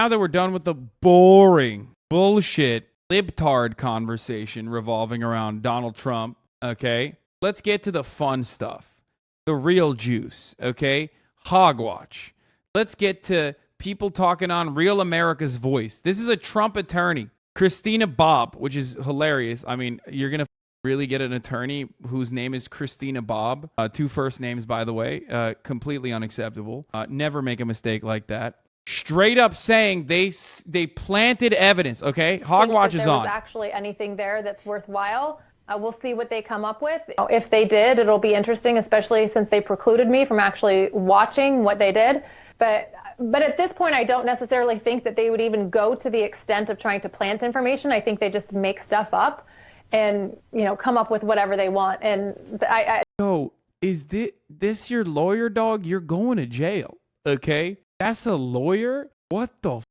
now that we're done with the boring bullshit libtard conversation revolving around Donald Trump, okay, let's get to the fun stuff, the real juice, okay? Hogwatch. Let's get to people talking on Real America's Voice. This is a Trump attorney, Christina Bobb, which is hilarious. I mean, you're going to really get an attorney whose name is Christina Bobb. 2 first names, by the way. Completely unacceptable. Never make a mistake like that. Straight up saying they planted evidence, okay? Hogwatch is on. There was actually anything there that's worthwhile. We'll see what they come up with. If they did, it'll be interesting, especially since they precluded me from actually watching what they did. But at this point, I don't necessarily think that they would even go to the extent of trying to plant information. I think they just make stuff up and, come up with whatever they want. And So is this your lawyer, dog? You're going to jail, okay? That's a lawyer? What the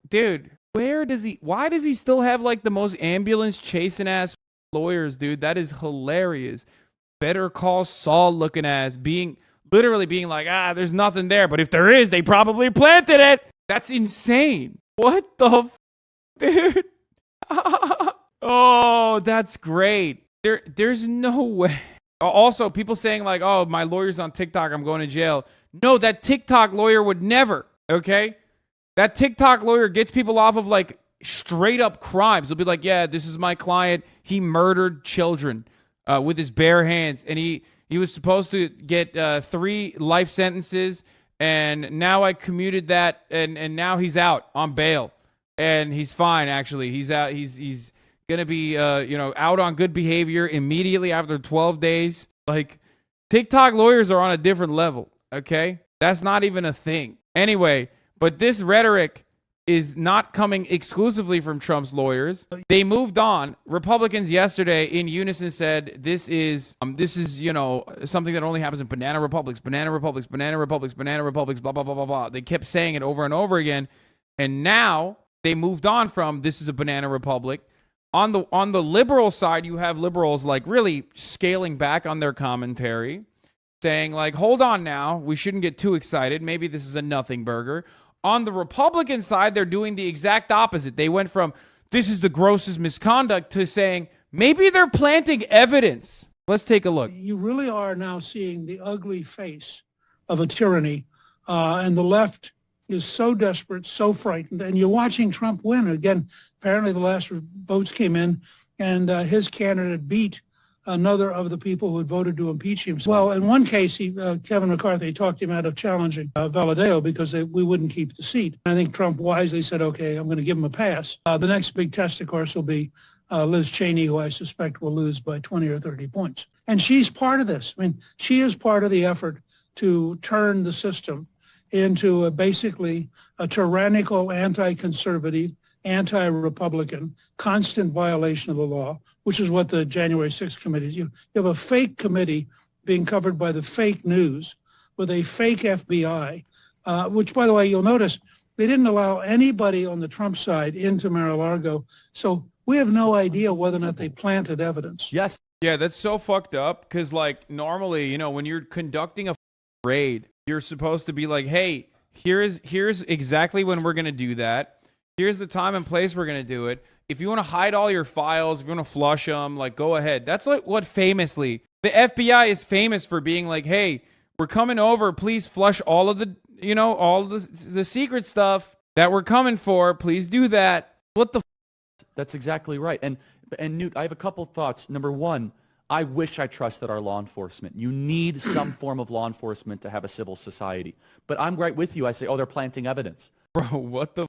dude, why does he still have like the most ambulance chasing ass lawyers, dude? That is hilarious. Better Call Saul looking ass, literally being like, there's nothing there, but if there is, they probably planted it. That's insane. What the dude? Oh, that's great. There's no way. Also, people saying like, oh, my lawyer's on TikTok, I'm going to jail. No, that TikTok lawyer would never, okay? That TikTok lawyer gets people off of like straight up crimes. They'll be like, yeah, this is my client. He murdered children with his bare hands. And he was supposed to get 3 life sentences. And now I commuted that. And now he's out on bail. And he's fine, actually. He's out. He's going to be, out on good behavior immediately after 12 days. Like, TikTok lawyers are on a different level. Okay, that's not even a thing. Anyway, but this rhetoric is not coming exclusively from Trump's lawyers. They moved on. Republicans yesterday in unison said this is something that only happens in banana republics, banana republics, banana republics, banana republics, blah blah blah blah blah. They kept saying it over and over again, and now they moved on from this is a banana republic. On the liberal side, you have liberals like really scaling back on their commentary, saying like, hold on now, we shouldn't get too excited. Maybe this is a nothing burger. On the Republican side, they're doing the exact opposite. They went from this is the grossest misconduct to saying maybe they're planting evidence. Let's take a look. You really are now seeing the ugly face of a tyranny, and the left is so desperate, so frightened, and you're watching Trump win. Again, apparently the last votes came in, and his candidate beat another of the people who had voted to impeach him. Well, in one case, Kevin McCarthy talked him out of challenging Valadao because we wouldn't keep the seat. I think Trump wisely said, okay, I'm going to give him a pass. The next big test, of course, will be Liz Cheney, who I suspect will lose by 20 or 30 points. And she's part of this. I mean, she is part of the effort to turn the system into basically a tyrannical, anti-conservative, anti-Republican, constant violation of the law, which is what the January 6th committee is. You have a fake committee being covered by the fake news with a fake FBI, which, by the way, you'll notice they didn't allow anybody on the Trump side into Mar-a-Lago. So we have no idea whether or not they planted evidence. Yes. Yeah, that's so fucked up because, like, normally, when you're conducting a raid, you're supposed to be like, hey, here's exactly when we're going to do that. Here's the time and place we're going to do it. If you want to hide all your files, if you want to flush them, like, go ahead. That's like what famously, the FBI is famous for being like, hey, we're coming over. Please flush all of the, all the secret stuff that we're coming for. Please do that. What the That's exactly right. And Newt, I have a couple thoughts. Number one, I wish I trusted our law enforcement. You need some form of law enforcement to have a civil society. But I'm right with you. I say, oh, they're planting evidence. Bro, what the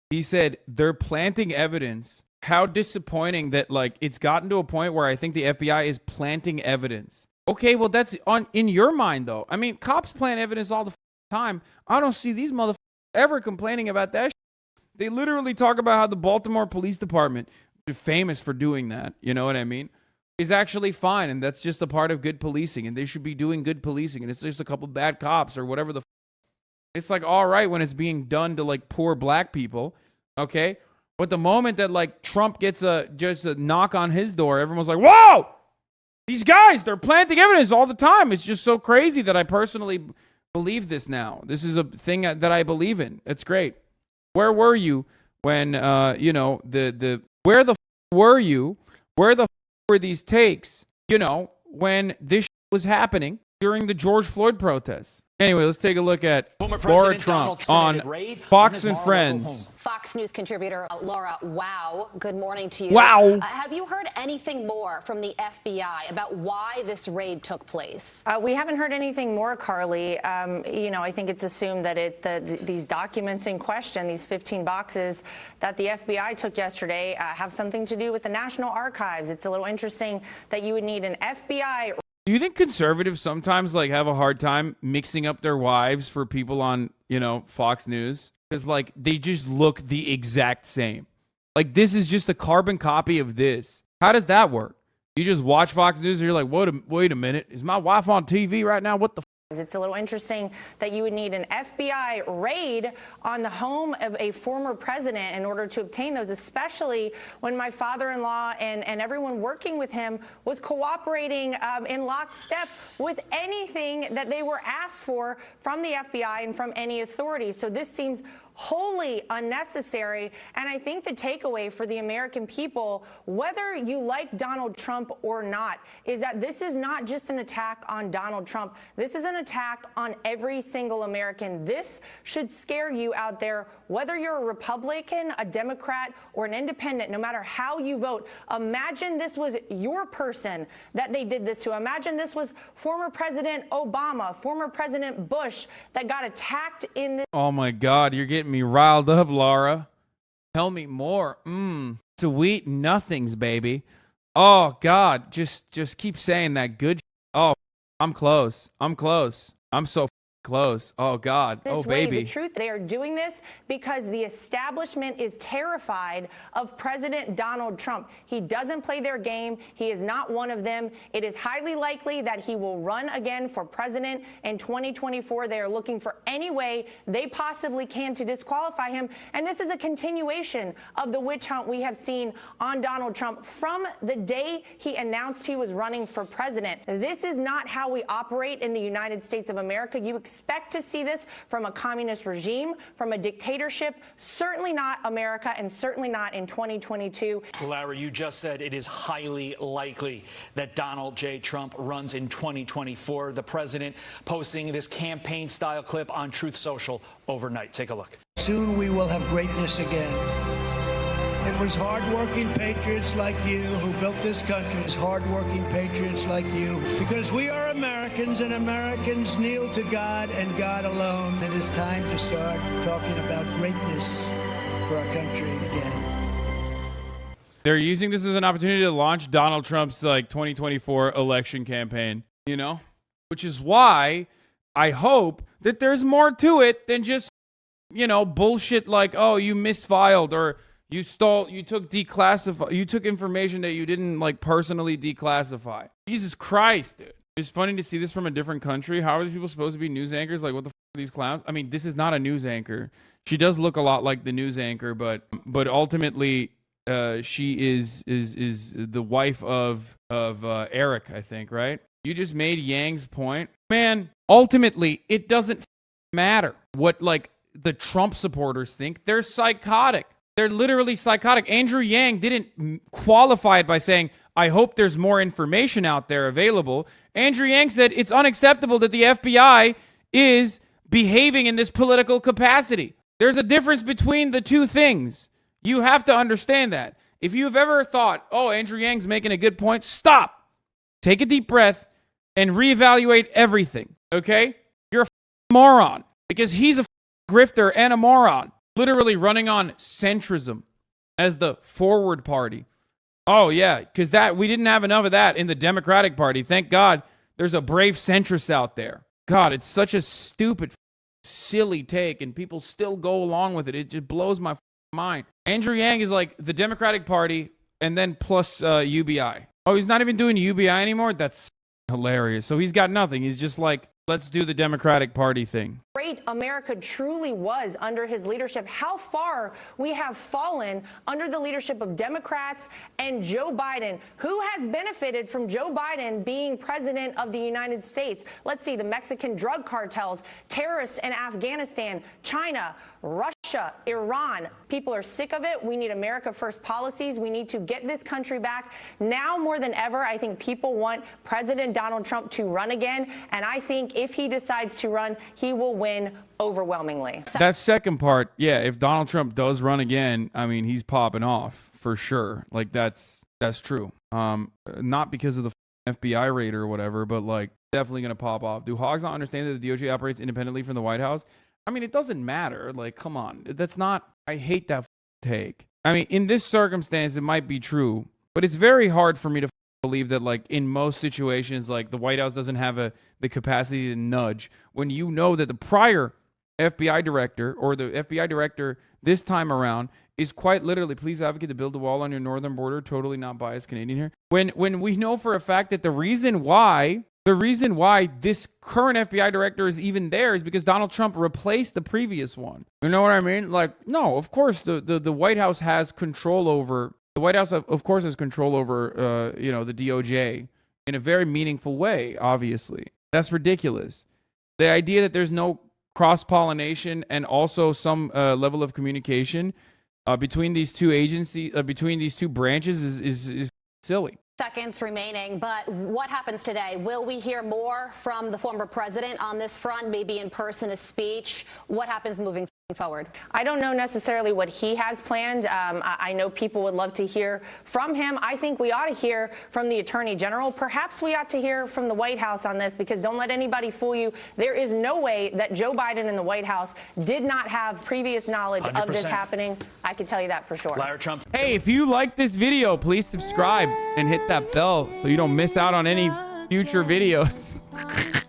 He said they're planting evidence. How disappointing that, like, it's gotten to a point where I think the FBI is planting evidence. Okay, well, that's in your mind, though. I mean, cops plant evidence all the time. I don't see these motherfuckers ever complaining about that shit. They literally talk about how the Baltimore Police Department, famous for doing that, you know what I mean, is actually fine, and that's just a part of good policing, and they should be doing good policing, and it's just a couple bad cops or whatever the it's like all right when it's being done to like poor black people, okay? But the moment that like Trump gets just a knock on his door, everyone's like, whoa! These guys, they're planting evidence all the time. It's just so crazy that I personally believe this now. This is a thing that I believe in. It's great. Where were you when, you know, where the were you? Where the were these takes, you know, when this was happening during the George Floyd protests? Anyway, let's take a look at Lara Trump on Fox and Friends. Fox News contributor Lara, wow, good morning to you. Wow. Have you heard anything more from the FBI about why this raid took place? We haven't heard anything more, Carly. You know, I think it's assumed that these documents in question, these 15 boxes that the FBI took yesterday, have something to do with the National Archives. It's a little interesting that you would need an FBI. Do you think conservatives sometimes like have a hard time mixing up their wives for people on, you know, Fox News? Because like they just look the exact same. Like this is just a carbon copy of this. How does that work? You just watch Fox News and you're like, wait a minute. Is my wife on TV right now? What the It's a little interesting that you would need an FBI raid on the home of a former president in order to obtain those, especially when my father-in-law and everyone working with him was cooperating in lockstep with anything that they were asked for from the FBI and from any authority. So this seems wholly unnecessary. And I think the takeaway for the American people, whether you like Donald Trump or not, is that this is not just an attack on Donald Trump. This is an attack on every single American. This should scare you out there, whether you're a Republican, a Democrat, or an independent, no matter how you vote. Imagine this was your person that they did this to. Imagine this was former President Obama, former President Bush that got attacked in this. Oh my God, you're getting me riled up, Lara. Tell me more. Sweet nothings, baby. Oh God, just keep saying that good. Oh, I'm close. I'm so close. Oh God. Oh baby. The truth, they are doing this because the establishment is terrified of President Donald Trump. He doesn't play their game. He is not one of them. It is highly likely that he will run again for president in 2024. They are looking for any way they possibly can to disqualify him. And this is a continuation of the witch hunt we have seen on Donald Trump from the day he announced he was running for president. This is not how we operate in the United States of America. You expect to see this from a communist regime, from a dictatorship, certainly not America, and certainly not in 2022. Lara, you just said it is highly likely that Donald J. Trump runs in 2024. The president posting this campaign-style clip on Truth Social overnight. Take a look. Soon we will have greatness again. It was hardworking patriots like you who built this country. It's hardworking patriots like you. Because we are Americans, and Americans kneel to God and God alone. It is time to start talking about greatness for our country again. They're using this as an opportunity to launch Donald Trump's like 2024 election campaign, you know? Which is why I hope that there's more to it than just, you know, bullshit like, oh, you misfiled or you took information that you didn't like personally declassify. Jesus Christ, dude. It's funny to see this from a different country. How are these people supposed to be news anchors? Like, what the f are these clowns? I mean, this is not a news anchor. She does look a lot like the news anchor, but ultimately, she is the wife of Eric, I think, right? You just made Yang's point. Man, ultimately, it doesn't matter what like the Trump supporters think. They're psychotic. They're literally psychotic. Andrew Yang didn't qualify it by saying, I hope there's more information out there available. Andrew Yang said it's unacceptable that the FBI is behaving in this political capacity. There's a difference between the two things. You have to understand that. If you've ever thought, oh, Andrew Yang's making a good point, stop. Take a deep breath and reevaluate everything, okay? You're a moron because he's a grifter and a moron. Literally running on centrism as the forward party. Oh, yeah, because we didn't have enough of that in the Democratic Party. Thank God there's a brave centrist out there. God, it's such a stupid, silly take, and people still go along with it. It just blows my mind. Andrew Yang is like the Democratic Party and then plus UBI. Oh, he's not even doing UBI anymore? That's hilarious. So he's got nothing. He's just like, let's do the Democratic Party thing. great America truly was under his leadership, how far we have fallen under the leadership of Democrats and Joe Biden. Who has benefited from Joe Biden being president of the United States? Let's see, the Mexican drug cartels, terrorists in Afghanistan, China, Russia, Iran. People are sick of it. We need America first policies. We need to get this country back. Now more than ever, I think people want President Donald Trump to run again. And I think if he decides to run, he will win overwhelmingly. That second part, yeah, if Donald Trump does run again, I mean, he's popping off for sure. Like that's true. Not because of the FBI raid or whatever, but like definitely going to pop off. Do hogs not understand that the DOJ operates independently from the White House? I mean, it doesn't matter. Like, come on. That's not, I hate that take. I mean, in this circumstance, it might be true, but it's very hard for me to believe that, like, in most situations, like, the White House doesn't have the capacity to nudge when you know that the prior FBI director or the FBI director this time around is quite literally, please advocate to build a wall on your northern border. Totally not biased Canadian here. When we know for a fact that the reason why this current FBI director is even there is because Donald Trump replaced the previous one. You know what I mean? Like, no, of course the White House has control over, the White House of course has control over, the DOJ in a very meaningful way, obviously. That's ridiculous. The idea that there's no cross-pollination and also some level of communication between these two agencies, between these two branches is silly. Seconds remaining, but what happens today? Will we hear more from the former president on this front, maybe in person, a speech? What happens moving forward? I don't know necessarily what he has planned. I know people would love to hear from him. I think we ought to hear from the Attorney General. Perhaps we ought to hear from the White House on this, because don't let anybody fool you. There is no way that Joe Biden and the White House did not have previous knowledge 100%. Of this happening. I can tell you that for sure. Lara Trump. Hey, if you like this video, please subscribe and hit that bell so you don't miss out on any future videos.